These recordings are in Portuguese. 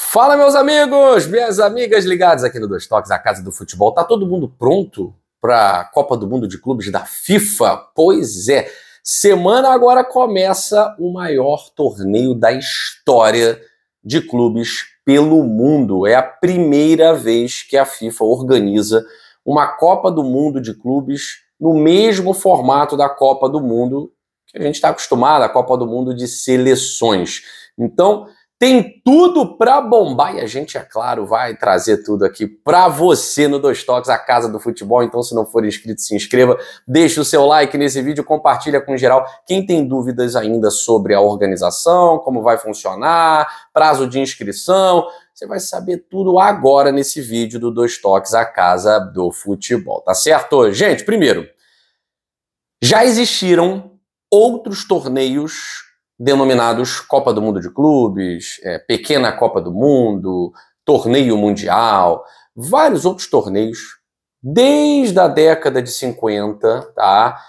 Fala, meus amigos, minhas amigas ligadas aqui no Dois Toques, a casa do futebol. Tá todo mundo pronto para a Copa do Mundo de Clubes da FIFA? Pois é, semana agora começa o maior torneio da história de clubes pelo mundo. É a primeira vez que a FIFA organiza uma Copa do Mundo de clubes no mesmo formato da Copa do Mundo que a gente está acostumado, a Copa do Mundo de seleções. Então, tem tudo para bombar e a gente, é claro, vai trazer tudo aqui para você no Dois Toques, a casa do futebol. Então, se não for inscrito, se inscreva, deixa o seu like nesse vídeo, compartilha com geral. Quem tem dúvidas ainda sobre a organização, como vai funcionar, prazo de inscrição, você vai saber tudo agora nesse vídeo do Dois Toques, a casa do futebol, tá certo? Gente, primeiro, já existiram outros torneios denominados Copa do Mundo de Clubes, Pequena Copa do Mundo, Torneio Mundial, vários outros torneios, desde a década de 50, tá?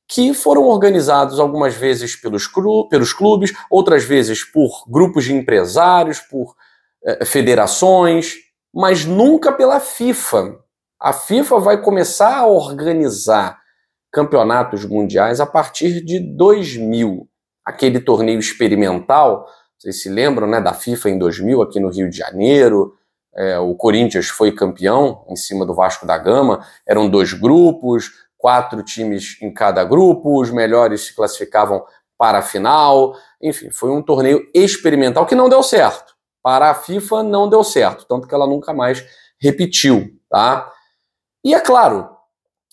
Que foram organizados algumas vezes pelos clubes, outras vezes por grupos de empresários, por federações, mas nunca pela FIFA. A FIFA vai começar a organizar campeonatos mundiais a partir de 2000. Aquele torneio experimental, vocês se lembram, né, da FIFA em 2000, aqui no Rio de Janeiro, o Corinthians foi campeão em cima do Vasco da Gama, eram 2 grupos, 4 times em cada grupo, os melhores se classificavam para a final, enfim, foi um torneio experimental que não deu certo. Para a FIFA não deu certo, tanto que ela nunca mais repetiu, tá? E é claro,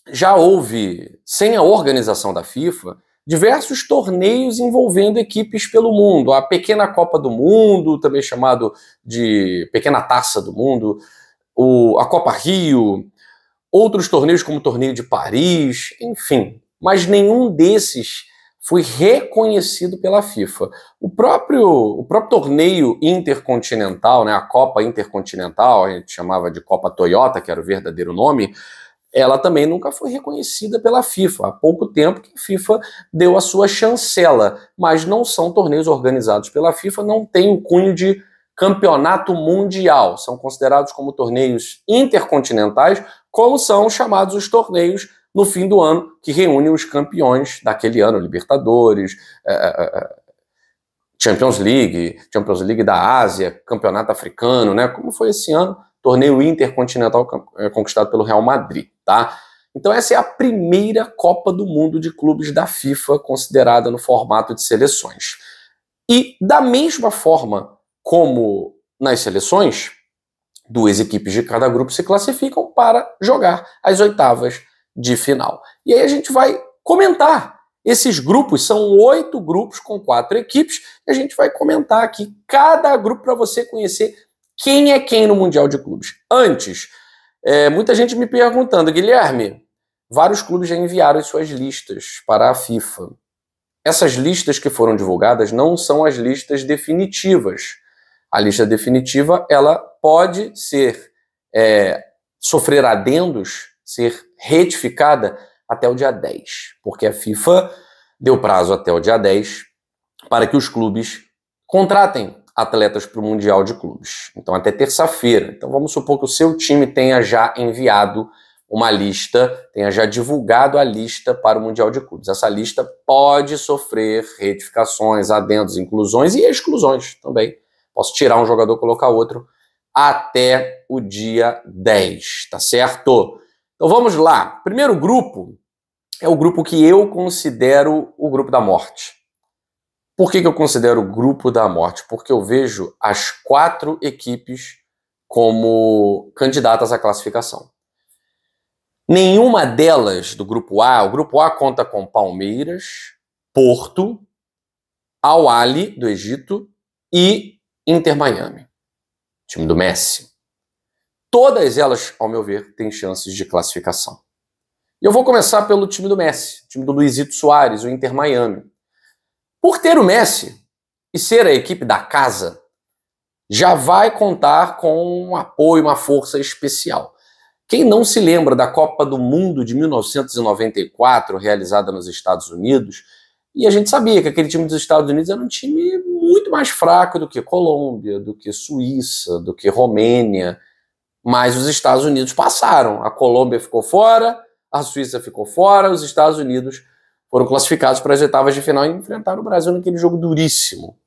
já houve, sem a organização da FIFA, diversos torneios envolvendo equipes pelo mundo. A Pequena Copa do Mundo, também chamado de Pequena Taça do Mundo, a Copa Rio, outros torneios como o Torneio de Paris, enfim. Mas nenhum desses foi reconhecido pela FIFA. O próprio torneio intercontinental, né, a Copa Intercontinental, a gente chamava de Copa Toyota, que era o verdadeiro nome, ela também nunca foi reconhecida pela FIFA. Há pouco tempo que a FIFA deu a sua chancela, mas não são torneios organizados pela FIFA, não tem o cunho de campeonato mundial. São considerados como torneios intercontinentais, como são chamados os torneios no fim do ano, que reúnem os campeões daquele ano, Libertadores, Champions League da Ásia, Campeonato Africano, né? Como foi esse ano? Torneio intercontinental conquistado pelo Real Madrid, tá? Então essa é a primeira Copa do Mundo de clubes da FIFA considerada no formato de seleções. E da mesma forma como nas seleções, 2 equipes de cada grupo se classificam para jogar as oitavas de final. E aí a gente vai comentar. Esses grupos são 8 grupos com 4 equipes, e a gente vai comentar aqui cada grupo para você conhecer quem é quem no Mundial de Clubes. Antes, muita gente me perguntando, Guilherme, vários clubes já enviaram as suas listas para a FIFA. Essas listas que foram divulgadas não são as listas definitivas. A lista definitiva, ela pode sofrer adendos, ser retificada até o dia 10, porque a FIFA deu prazo até o dia 10 para que os clubes contratem atletas para o Mundial de Clubes. Então, até terça-feira. Então, vamos supor que o seu time tenha já enviado uma lista, tenha já divulgado a lista para o Mundial de Clubes. Essa lista pode sofrer retificações, adendos, inclusões e exclusões também. Posso tirar um jogador e colocar outro até o dia 10, tá certo? Então, vamos lá. Primeiro grupo é o grupo que eu considero o grupo da morte. Por que eu considero o grupo da morte? Porque eu vejo as 4 equipes como candidatas à classificação. Nenhuma delas do grupo A, o grupo A conta com Palmeiras, Porto, Al Ahly do Egito e Inter Miami, time do Messi. Todas elas, ao meu ver, têm chances de classificação. E eu vou começar pelo time do Messi, time do Luizito Soares, o Inter Miami. Por ter o Messi e ser a equipe da casa, já vai contar com um apoio, uma força especial. Quem não se lembra da Copa do Mundo de 1994, realizada nos Estados Unidos, e a gente sabia que aquele time dos Estados Unidos era um time muito mais fraco do que Colômbia, do que Suíça, do que Romênia, mas os Estados Unidos passaram. A Colômbia ficou fora, a Suíça ficou fora, os Estados Unidos foram classificados para as oitavas de final e enfrentaram o Brasil naquele jogo duríssimo.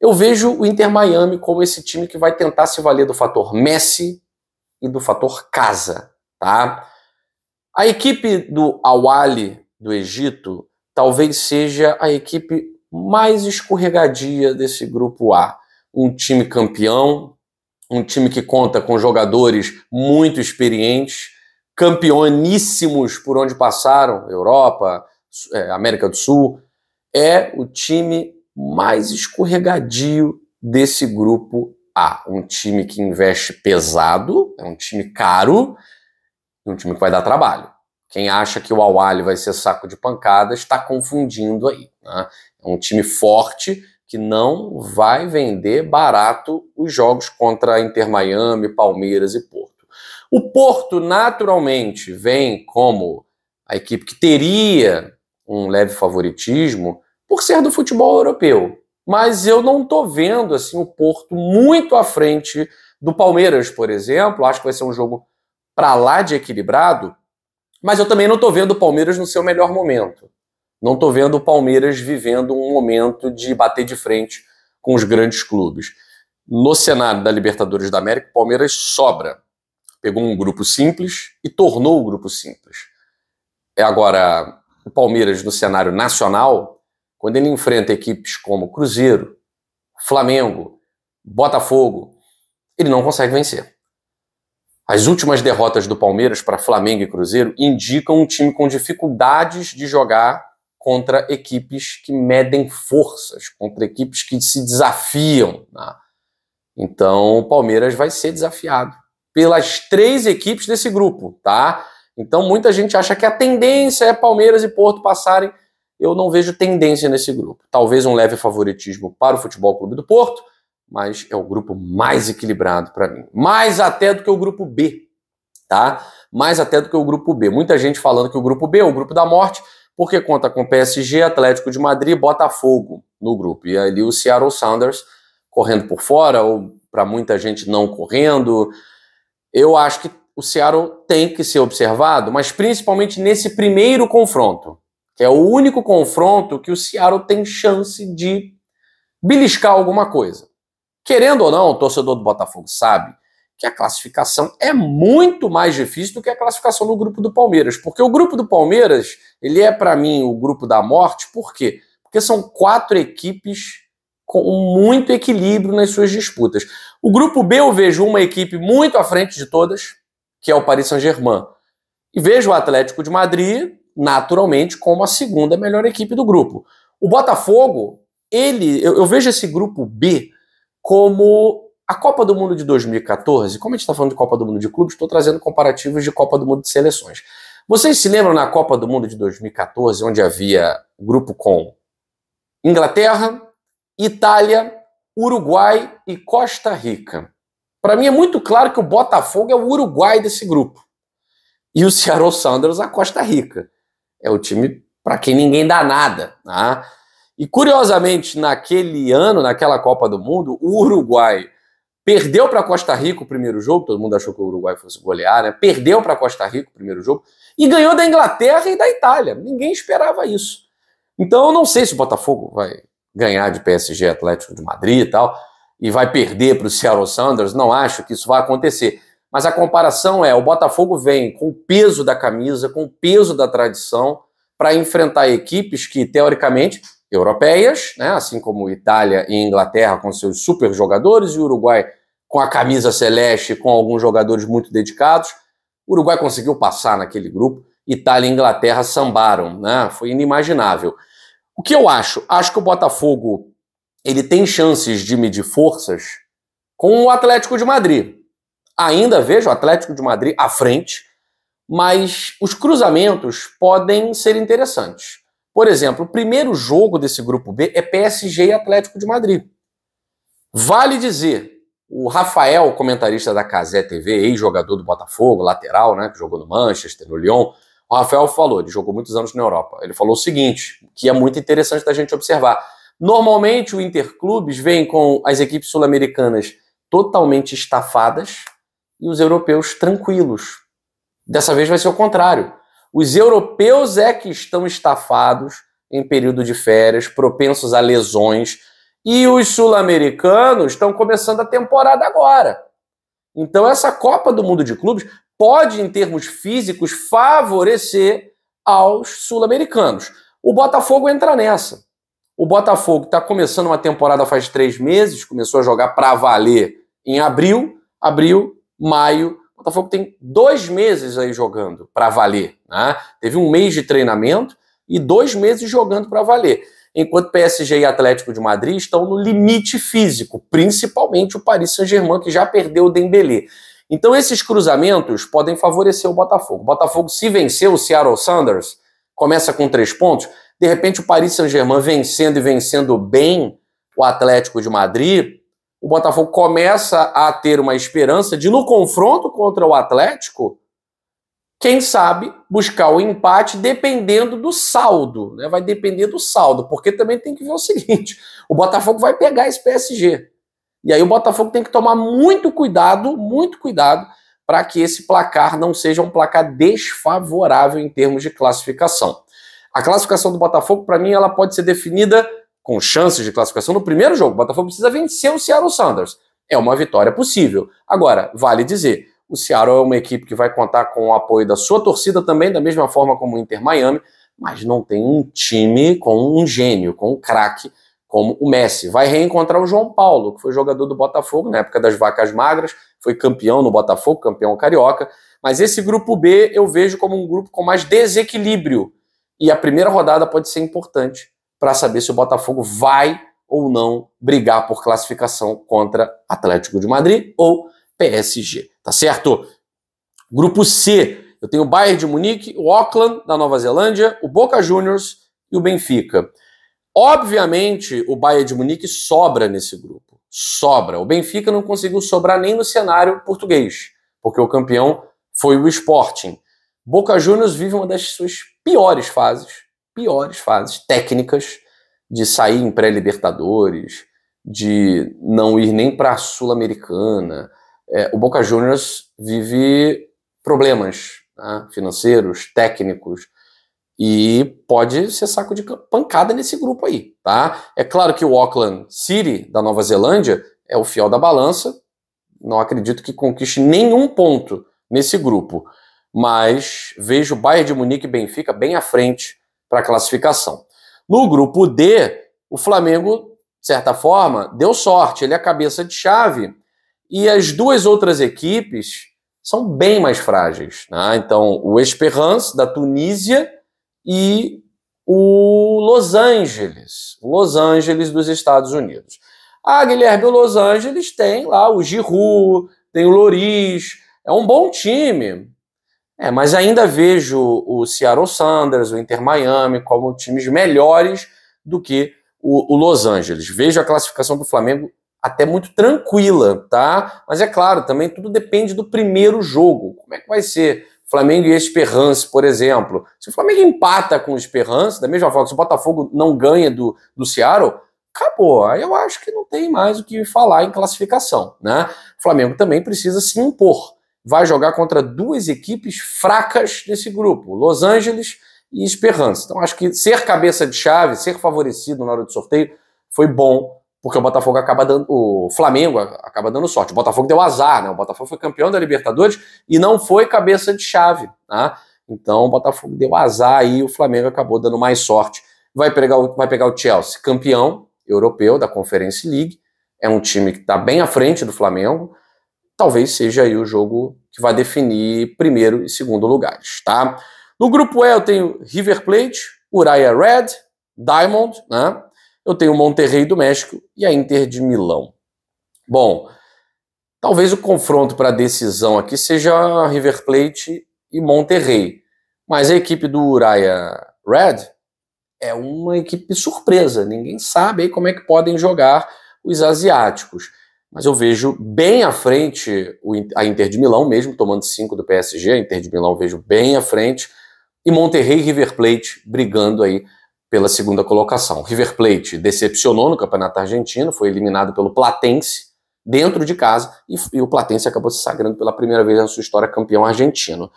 Eu vejo o Inter Miami como esse time que vai tentar se valer do fator Messi e do fator casa, tá? A equipe do Al-Ahly do Egito talvez seja a equipe mais escorregadia desse grupo A. Um time campeão, um time que conta com jogadores muito experientes, campeoníssimos por onde passaram, Europa, América do Sul. É o time mais escorregadio desse grupo A. Um time que investe pesado, é um time caro, um time que vai dar trabalho. Quem acha que o Al-Ahly vai ser saco de pancadas está confundindo aí, né? É um time forte que não vai vender barato os jogos contra Inter Miami, Palmeiras e Porto. O Porto, naturalmente, vem como a equipe que teria um leve favoritismo por ser do futebol europeu. Mas eu não estou vendo assim, o Porto muito à frente do Palmeiras, por exemplo. Acho que vai ser um jogo para lá de equilibrado, mas eu também não estou vendo o Palmeiras no seu melhor momento. Não estou vendo o Palmeiras vivendo um momento de bater de frente com os grandes clubes. No cenário da Libertadores da América, o Palmeiras sobra. Pegou um grupo simples e tornou o grupo simples. Agora, o Palmeiras no cenário nacional, quando ele enfrenta equipes como Cruzeiro, Flamengo, Botafogo, ele não consegue vencer. As últimas derrotas do Palmeiras para Flamengo e Cruzeiro indicam um time com dificuldades de jogar contra equipes que medem forças, contra equipes que se desafiam, né? Então o Palmeiras vai ser desafiado pelas 3 equipes desse grupo, tá? Então muita gente acha que a tendência é Palmeiras e Porto passarem. Eu não vejo tendência nesse grupo. Talvez um leve favoritismo para o Futebol Clube do Porto, mas é o grupo mais equilibrado para mim. Mais até do que o grupo B, tá? Mais até do que o grupo B. Muita gente falando que o grupo B é o grupo da morte, porque conta com PSG, Atlético de Madrid e Botafogo no grupo. E ali o Seattle Sounders correndo por fora, ou para muita gente não correndo. Eu acho que o Seattle tem que ser observado, mas principalmente nesse primeiro confronto, que é o único confronto que o Seattle tem chance de beliscar alguma coisa. Querendo ou não, o torcedor do Botafogo sabe que a classificação é muito mais difícil do que a classificação no grupo do Palmeiras. Porque o grupo do Palmeiras, ele é para mim o grupo da morte, por quê? Porque são 4 equipes com muito equilíbrio nas suas disputas. O grupo B eu vejo uma equipe muito à frente de todas, que é o Paris Saint-Germain. E vejo o Atlético de Madrid, naturalmente, como a segunda melhor equipe do grupo. O Botafogo, eu vejo esse grupo B como a Copa do Mundo de 2014. Como a gente está falando de Copa do Mundo de clubes, estou trazendo comparativos de Copa do Mundo de seleções. Vocês se lembram na Copa do Mundo de 2014, onde havia grupo com Inglaterra, Itália, Uruguai e Costa Rica? Para mim é muito claro que o Botafogo é o Uruguai desse grupo. E o Seattle Sounders a Costa Rica. É o time para quem ninguém dá nada, tá? E curiosamente, naquele ano, naquela Copa do Mundo, o Uruguai perdeu para Costa Rica o primeiro jogo, todo mundo achou que o Uruguai fosse golear, né? Perdeu para Costa Rica o primeiro jogo e ganhou da Inglaterra e da Itália. Ninguém esperava isso. Então eu não sei se o Botafogo vai ganhar de PSG, Atlético de Madrid e tal, e vai perder para o Seattle Sounders. Não acho que isso vai acontecer. Mas a comparação é, o Botafogo vem com o peso da camisa, com o peso da tradição, para enfrentar equipes que, teoricamente, europeias, né, assim como Itália e Inglaterra com seus super jogadores, e o Uruguai com a camisa celeste, com alguns jogadores muito dedicados. O Uruguai conseguiu passar naquele grupo, Itália e Inglaterra sambaram, né, foi inimaginável. O que eu acho? Acho que o Botafogo ele tem chances de medir forças com o Atlético de Madrid. Ainda vejo o Atlético de Madrid à frente, mas os cruzamentos podem ser interessantes. Por exemplo, o primeiro jogo desse grupo B é PSG e Atlético de Madrid. Vale dizer, o Rafael, comentarista da Cazé TV, ex-jogador do Botafogo, lateral, né, que jogou no Manchester, no Lyon, o Rafael falou, ele jogou muitos anos na Europa, ele falou o seguinte, que é muito interessante da gente observar. Normalmente o Interclubes vem com as equipes sul-americanas totalmente estafadas e os europeus tranquilos. Dessa vez vai ser o contrário. Os europeus é que estão estafados em período de férias, propensos a lesões, e os sul-americanos estão começando a temporada agora. Então essa Copa do Mundo de Clubes pode, em termos físicos, favorecer aos sul-americanos. O Botafogo entra nessa. O Botafogo está começando uma temporada faz 3 meses, começou a jogar para valer em abril, maio. O Botafogo tem 2 meses aí jogando para valer, né? Teve 1 mês de treinamento e 2 meses jogando para valer. Enquanto PSG e Atlético de Madrid estão no limite físico, principalmente o Paris Saint-Germain, que já perdeu o Dembélé. Então esses cruzamentos podem favorecer o Botafogo. O Botafogo, se vencer o Seattle Sounders, começa com 3 pontos, de repente o Paris Saint-Germain vencendo e vencendo bem o Atlético de Madrid, o Botafogo começa a ter uma esperança de, no confronto contra o Atlético, quem sabe buscar o empate dependendo do saldo, né? Vai depender do saldo, porque também tem que ver o seguinte, o Botafogo vai pegar esse PSG. E aí o Botafogo tem que tomar muito cuidado para que esse placar não seja um placar desfavorável em termos de classificação. A classificação do Botafogo, para mim, ela pode ser definida com chances de classificação no primeiro jogo. O Botafogo precisa vencer o Seattle Sounders. É uma vitória possível. Agora, vale dizer, o Seattle é uma equipe que vai contar com o apoio da sua torcida também, da mesma forma como o Inter Miami, mas não tem um time com um gênio, com um craque como o Messi. Vai reencontrar o João Paulo, que foi jogador do Botafogo na época das vacas magras, foi campeão no Botafogo, campeão carioca, mas esse grupo B eu vejo como um grupo com mais desequilíbrio, e a primeira rodada pode ser importante para saber se o Botafogo vai ou não brigar por classificação contra Atlético de Madrid ou PSG, tá certo? Grupo C, eu tenho o Bayern de Munique, o Auckland da Nova Zelândia, o Boca Juniors e o Benfica. Obviamente, o Bayern de Munique sobra nesse grupo. Sobra. O Benfica não conseguiu sobrar nem no cenário português, porque o campeão foi o Sporting. Boca Juniors vive uma das suas piores fases técnicas, de sair em pré-libertadores, de não ir nem para a Sul-Americana. O Boca Juniors vive problemas, né, financeiros, técnicos, e pode ser saco de pancada nesse grupo aí, tá? É claro que o Auckland City, da Nova Zelândia, é o fiel da balança. Não acredito que conquiste nenhum ponto nesse grupo. Mas vejo o Bayern de Munique e Benfica bem à frente para a classificação. No grupo D, o Flamengo, de certa forma, deu sorte. Ele é a cabeça de chave. E as duas outras equipes são bem mais frágeis, né? Então, o Esperance, da Tunísia, e o Los Angeles dos Estados Unidos. Guilherme, o Los Angeles tem lá o Giroud, tem o Lloris, é um bom time. Mas ainda vejo o Seattle Sounders, o Inter Miami como times melhores do que o Los Angeles. Vejo a classificação do Flamengo até muito tranquila, tá? Mas é claro, também tudo depende do primeiro jogo. Como é que vai ser Flamengo e Esperance, por exemplo? Se o Flamengo empata com o Esperance, da mesma forma que se o Botafogo não ganha do Seattle, acabou. Aí eu acho que não tem mais o que falar em classificação, né? O Flamengo também precisa se impor. Vai jogar contra duas equipes fracas nesse grupo, Los Angeles e Esperance. Então acho que ser cabeça de chave, ser favorecido na hora do sorteio foi bom, porque o Flamengo acaba dando sorte. O Botafogo deu azar, né? O Botafogo foi campeão da Libertadores e não foi cabeça de chave, tá? Então o Botafogo deu azar e o Flamengo acabou dando mais sorte. Vai pegar o Chelsea, campeão europeu da Conference League. É um time que está bem à frente do Flamengo. Talvez seja aí o jogo que vai definir primeiro e segundo lugares, tá? No grupo E eu tenho River Plate, Uraia Red, Diamond, né? Eu tenho o Monterrey do México e a Inter de Milão. Bom, talvez o confronto para a decisão aqui seja River Plate e Monterrey. Mas a equipe do Uraia Red é uma equipe surpresa. Ninguém sabe aí como é que podem jogar os asiáticos. Mas eu vejo bem à frente a Inter de Milão, mesmo tomando 5 do PSG. A Inter de Milão vejo bem à frente. E Monterrey e River Plate brigando aí pela segunda colocação. O River Plate decepcionou no Campeonato Argentino, foi eliminado pelo Platense dentro de casa e o Platense acabou se sagrando pela primeira vez na sua história campeão argentino.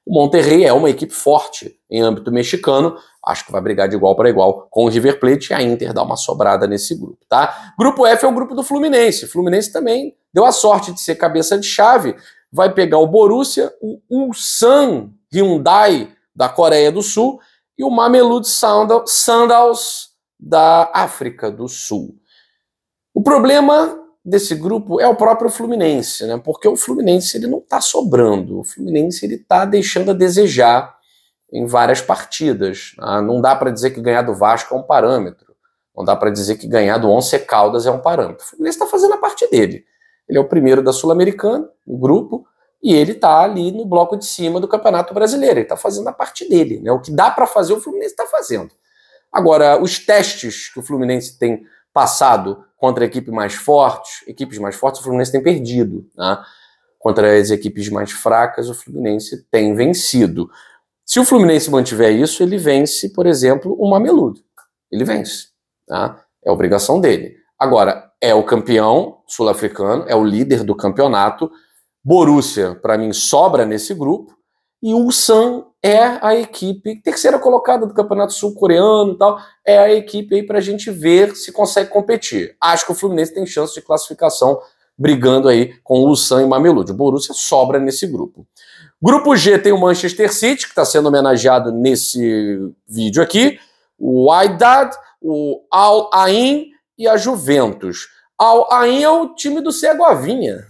O Monterrey é uma equipe forte em âmbito mexicano, acho que vai brigar de igual para igual com o River Plate e a Inter dá uma sobrada nesse grupo, tá? Grupo F é o grupo do Fluminense. O Fluminense também deu a sorte de ser cabeça de chave, vai pegar o Borussia, o Ulsan Hyundai da Coreia do Sul e o Mamelodi Sundowns da África do Sul. O problema desse grupo é o próprio Fluminense, né? Porque o Fluminense ele não está sobrando, o Fluminense ele está deixando a desejar em várias partidas. Não dá para dizer que ganhar do Vasco é um parâmetro, não dá para dizer que ganhar do Once Caldas é um parâmetro. O Fluminense está fazendo a parte dele. Ele é o primeiro da Sul-Americana, no grupo, e ele está ali no bloco de cima do Campeonato Brasileiro. Ele está fazendo a parte dele, né? O que dá para fazer, o Fluminense está fazendo. Agora, os testes que o Fluminense tem passado contra equipes mais fortes, o Fluminense tem perdido, né? Contra as equipes mais fracas, o Fluminense tem vencido. Se o Fluminense mantiver isso, ele vence, por exemplo, o Mamelodi. Ele vence, tá? É obrigação dele. Agora, é o campeão sul-africano, é o líder do campeonato. Borussia, para mim, sobra nesse grupo. E o Ulsan é a equipe terceira colocada do campeonato sul-coreano e tal. É a equipe aí pra gente ver se consegue competir. Acho que o Fluminense tem chance de classificação brigando aí com o Ulsan e o Mamelodi. O Borussia sobra nesse grupo. Grupo G tem o Manchester City, que está sendo homenageado nesse vídeo aqui. O Wydad, o Al Ain e a Juventus. Al Ain é o time do Segovinha,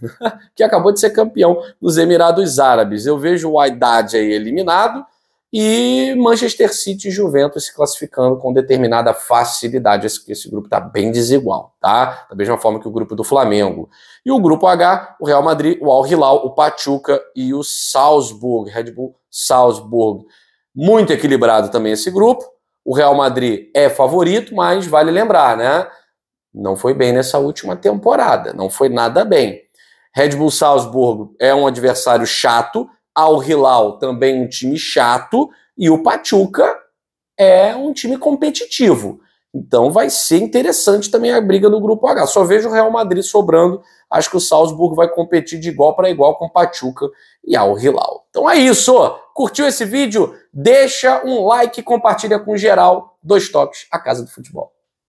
que acabou de ser campeão dos Emirados Árabes. Eu vejo o Wydad aí eliminado e Manchester City e Juventus se classificando com determinada facilidade. Esse grupo está bem desigual, tá? Da mesma forma que o grupo do Flamengo. E o grupo H, o Real Madrid, o Al Hilal, o Pachuca e o Salzburg, Red Bull Salzburg. Muito equilibrado também esse grupo. O Real Madrid é favorito, mas vale lembrar, né? Não foi bem nessa última temporada, não foi nada bem. Red Bull Salzburg é um adversário chato, Al Hilal também um time chato, e o Pachuca é um time competitivo. Então vai ser interessante também a briga no grupo H. Só vejo o Real Madrid sobrando, acho que o Salzburg vai competir de igual para igual com o Pachuca e Al Hilal. Então é isso, curtiu esse vídeo? Deixa um like e compartilha com geral. Dois Toques, a Casa do Futebol.